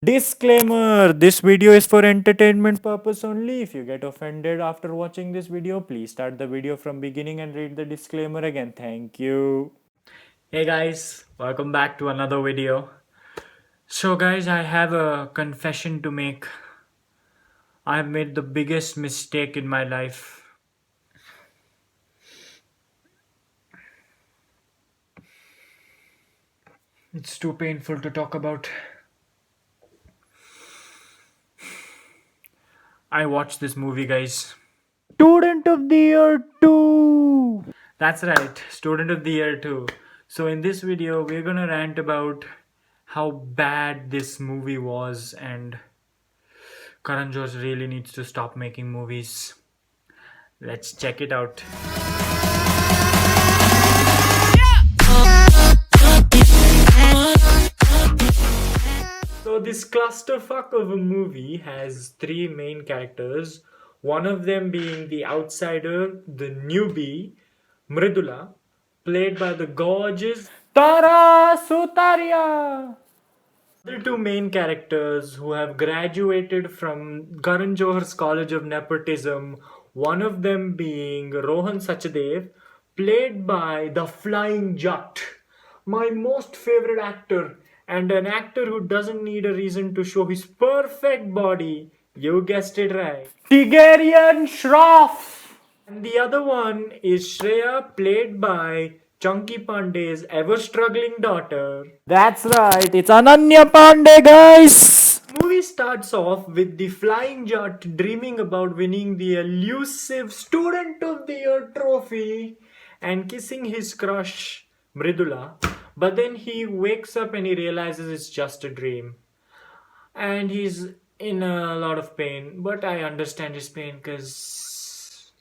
Disclaimer: this video is for entertainment purpose only. If you get offended after watching this video, please start the video from beginning and read the disclaimer again. Thank you. Hey guys, welcome back to another video. So guys, I have a confession to make. I have made the biggest mistake in my life. It's too painful to talk about. I watched this movie, guys. Student of the Year 2! That's right, Student of the Year 2. So in this video, we're gonna rant about how bad this movie was, and Karan Johar really needs to stop making movies. Let's check it out. So this clusterfuck of a movie has three main characters, one of them being the outsider, the newbie, Mridula, played by the gorgeous Tara Sutaria. The two main characters who have graduated from Karan Johar's College of Nepotism, one of them being Rohan Sachadev, played by the Flying Jut, my most favorite actor, and an actor who doesn't need a reason to show his perfect body. You guessed it right. Tigerian Shroff! And the other one is Shreya, played by Chunky Pandey's ever-struggling daughter. That's right, it's Ananya Pandey, guys! Movie starts off with the Flying Jut dreaming about winning the elusive Student of the Year trophy and kissing his crush, Mridula. But then he wakes up and he realizes it's just a dream. And he's in a lot of pain, but I understand his pain because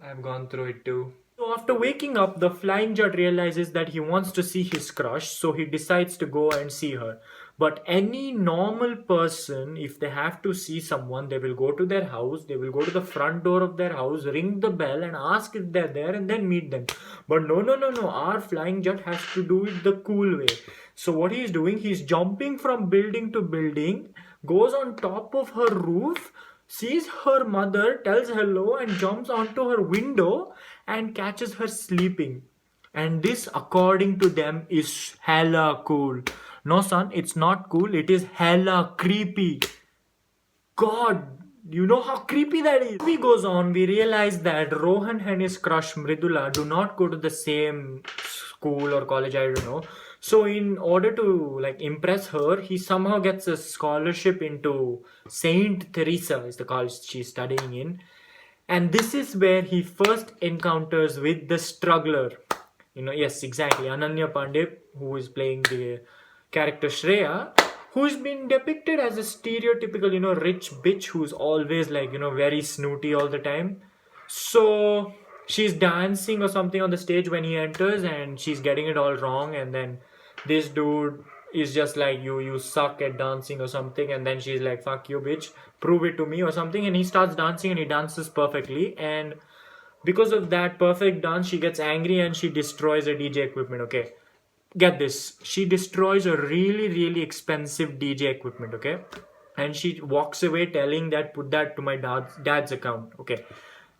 I've gone through it too. So after waking up, the Flying Jut realizes that he wants to see his crush, so he decides to go and see her. But any normal person, if they have to see someone, they will go to their house, they will go to the front door of their house, ring the bell and ask if they're there and then meet them. But no, our Flying Jut has to do it the cool way. So what he's doing, he's jumping from building to building, goes on top of her roof, sees her mother, tells hello and jumps onto her window and catches her sleeping. And this, according to them, is hella cool. No, son, it's not cool. It is hella creepy. God, you know how creepy that is. As we goes on, we realize that Rohan and his crush Mridula do not go to the same school or college, I don't know. So in order to impress her, he somehow gets a scholarship into Saint Teresa, is the college she's studying in. And this is where he first encounters with the struggler. Yes, exactly. Ananya Pandey, who is playing the character Shreya, who's been depicted as a stereotypical, rich bitch who's always very snooty all the time. So she's dancing or something on the stage when he enters and she's getting it all wrong, and then this dude is just like, you suck at dancing or something, and then she's like, fuck you bitch, prove it to me or something, and he starts dancing and he dances perfectly, and because of that perfect dance she gets angry and she destroys a DJ equipment. Okay, get this, she destroys a really expensive DJ equipment, okay, and she walks away telling that put that to my dad's account. Okay,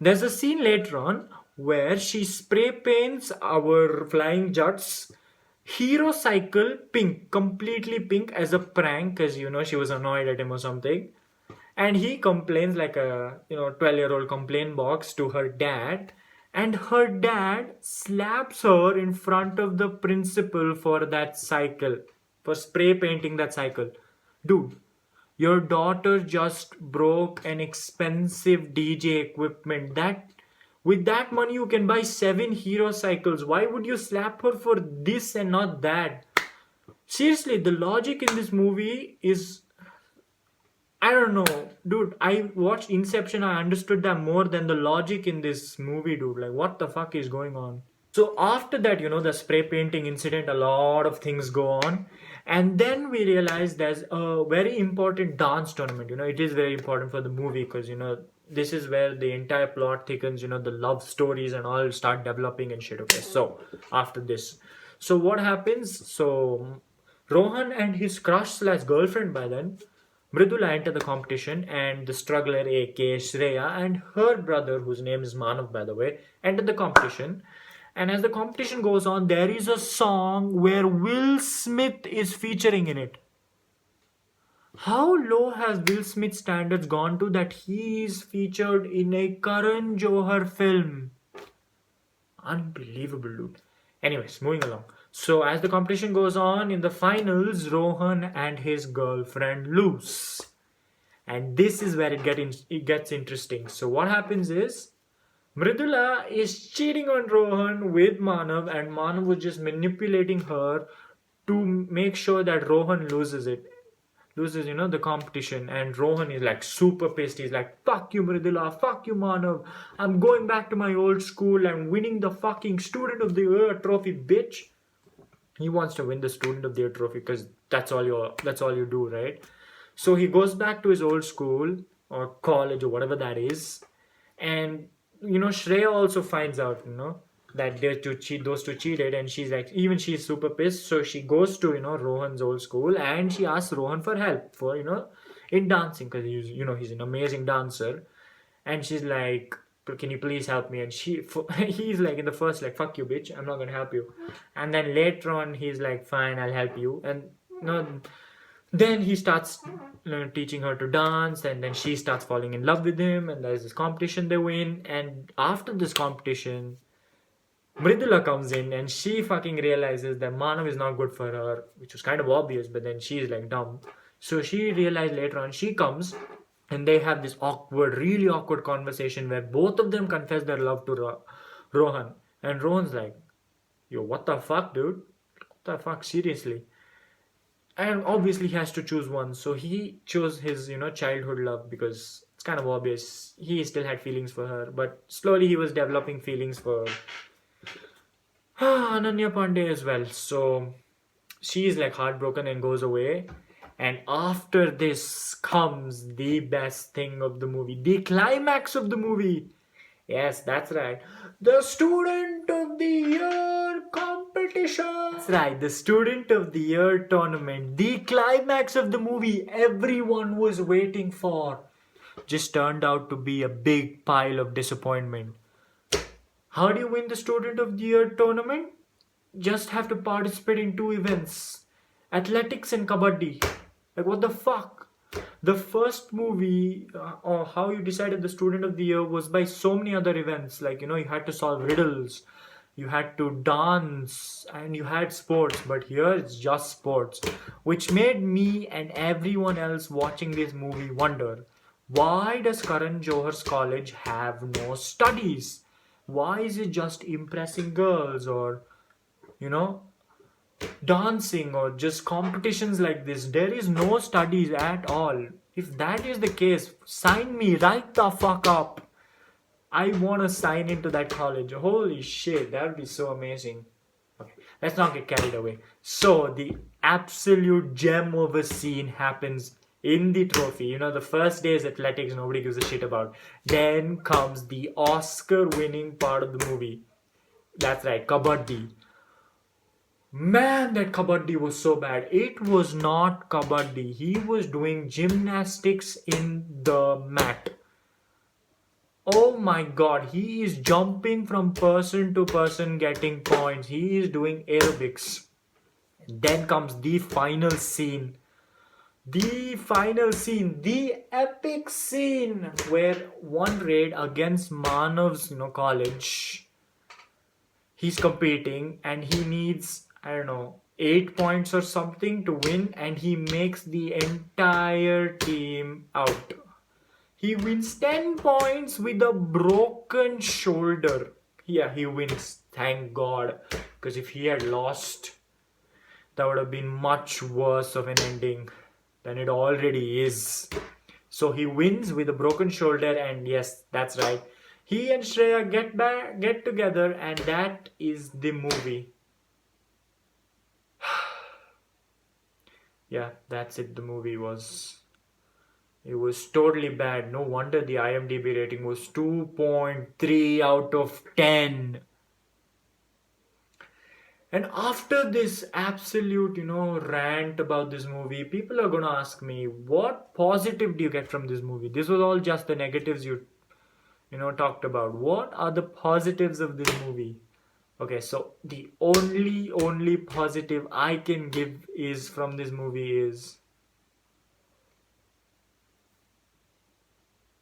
there's a scene later on where she spray paints our Flying Jut's hero cycle pink, completely pink, as a prank, because she was annoyed at him or something, and he complains like a 12-year-old complaint box to her dad, and her dad slaps her in front of the principal for that cycle, for spray painting that cycle. Dude, your daughter just broke an expensive DJ equipment. That with that money you can buy 7 hero cycles. Why would you slap her for this and not that? Seriously, the logic in this movie is, I don't know, dude. I watched Inception. I understood that more than the logic in this movie, dude. Like, what the fuck is going on? So after that, the spray painting incident, a lot of things go on, and then we realize there's a very important dance tournament. It is very important for the movie because this is where the entire plot thickens. The love stories and all start developing and shit. Okay, so after this, so what happens? So Rohan and his crush slash girlfriend by then, Mridula, enter the competition, and the struggler, aka Shreya, and her brother, whose name is Manav by the way, enter the competition. And as the competition goes on, there is a song where Will Smith is featuring in it. How low has Will Smith's standards gone to that he is featured in a Karan Johar film? Unbelievable, dude. Anyways, moving along. So, as the competition goes on, in the finals, Rohan and his girlfriend lose. And this is where it gets interesting. So, what happens is Mridula is cheating on Rohan with Manav, and Manav was just manipulating her to make sure that Rohan loses, the competition. And Rohan is like super pissed. He's like, fuck you, Mridula, fuck you, Manav. I'm going back to my old school and winning the fucking Student of the Year trophy, bitch. He wants to win the Student of the Year trophy because that's all you do, right? So he goes back to his old school or college or whatever that is. And Shreya also finds out, that those two cheated, and she's super pissed. So she goes to Rohan's old school, and she asks Rohan for help for in dancing, because he's an amazing dancer. And she's like, can you please help me? And he's like, in the first, like, fuck you, bitch, I'm not gonna help you. And then later on he's like, fine, I'll help you. And then he starts teaching her to dance, and then she starts falling in love with him, and there's this competition they win. And after this competition, Mridula comes in, and she fucking realizes that Manav is not good for her, which was kind of obvious, but then she's like dumb. So she realized later on, she comes, and they have this really awkward conversation where both of them confess their love to Rohan. And Rohan's like, yo, what the fuck, dude? What the fuck, seriously? And obviously he has to choose one, so he chose his childhood love, because it's kind of obvious he still had feelings for her, but slowly he was developing feelings for Ananya Pandey as well. So she is like heartbroken and goes away. And after this comes the best thing of the movie, the climax of the movie. Yes, that's right. The Student of the Year competition. That's right, the Student of the Year tournament. The climax of the movie everyone was waiting for just turned out to be a big pile of disappointment. How do you win the Student of the Year tournament? Just have to participate in 2 events. Athletics and Kabaddi. Like, what the fuck? The first movie, or how you decided the Student of the Year, was by so many other events. Like, you had to solve riddles, you had to dance, and you had sports. But here it's just sports, which made me and everyone else watching this movie wonder, why does Karan Johar's college have no studies? Why is it just impressing girls, or, dancing, or just competitions like this? There is no studies at all. If that is the case, sign me right the fuck up. I want to sign into that college. Holy shit, that would be so amazing. Okay, let's not get carried away. So the absolute gem of a scene happens in the trophy. The first day is athletics, nobody gives a shit about. Then comes the Oscar winning part of the movie. That's right, Kabaddi. Man, that Kabaddi was so bad. It was not Kabaddi. He was doing gymnastics in the mat. Oh my god, he is jumping from person to person getting points. He is doing aerobics. Then comes the final scene. The final scene, the epic scene where one raid against Manav's college. He's competing and he needs, I don't know, 8 points or something to win, and he makes the entire team out. He wins 10 points with a broken shoulder. Yeah, he wins, thank God. Because if he had lost, that would have been much worse of an ending than it already is. So he wins with a broken shoulder, and yes, that's right. He and Shreya get together, and that is the movie. Yeah, that's it. The movie was... It was totally bad. No wonder the IMDb rating was 2.3 out of 10. And after this absolute, rant about this movie, people are gonna ask me, what positive do you get from this movie? This was all just the negatives you talked about. What are the positives of this movie? Okay, so the only positive I can give is from this movie is,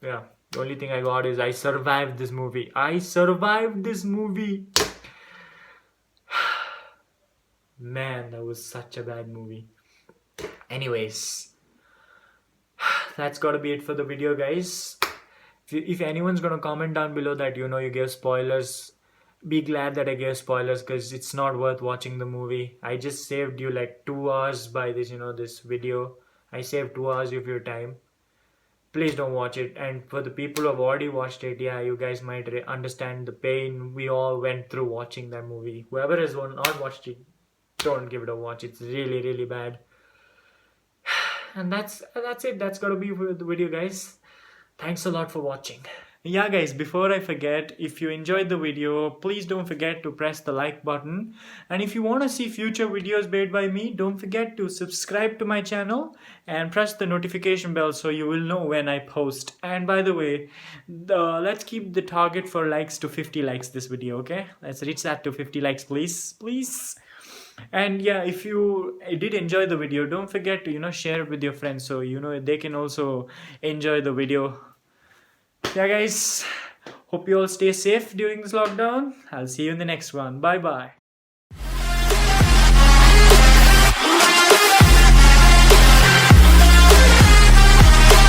yeah, the only thing I got is I survived this movie. I survived this movie. Man, that was such a bad movie. Anyways, that's gotta be it for the video, guys. If anyone's gonna comment down below that you gave spoilers, be glad that I gave spoilers, because it's not worth watching the movie. I just saved you like 2 hours by this video. I saved 2 hours of your time. Please don't watch it. And for the people who have already watched it, yeah, you guys might understand the pain we all went through watching that movie. Whoever has not watched it, don't give it a watch. It's really, really bad. And that's it. That's gotta be for the video, guys. Thanks a lot for watching. Yeah, guys, before I forget, if you enjoyed the video, please don't forget to press the like button. And if you want to see future videos made by me, don't forget to subscribe to my channel and press the notification bell so you will know when I post. And by the way, let's keep the target for likes to 50 likes this video, okay? Let's reach that to 50 likes, please. Please. And yeah, if you did enjoy the video, don't forget to share it with your friends so they can also enjoy the video. Yeah, guys, hope you all stay safe during this lockdown. I'll see you in the next one. Bye bye.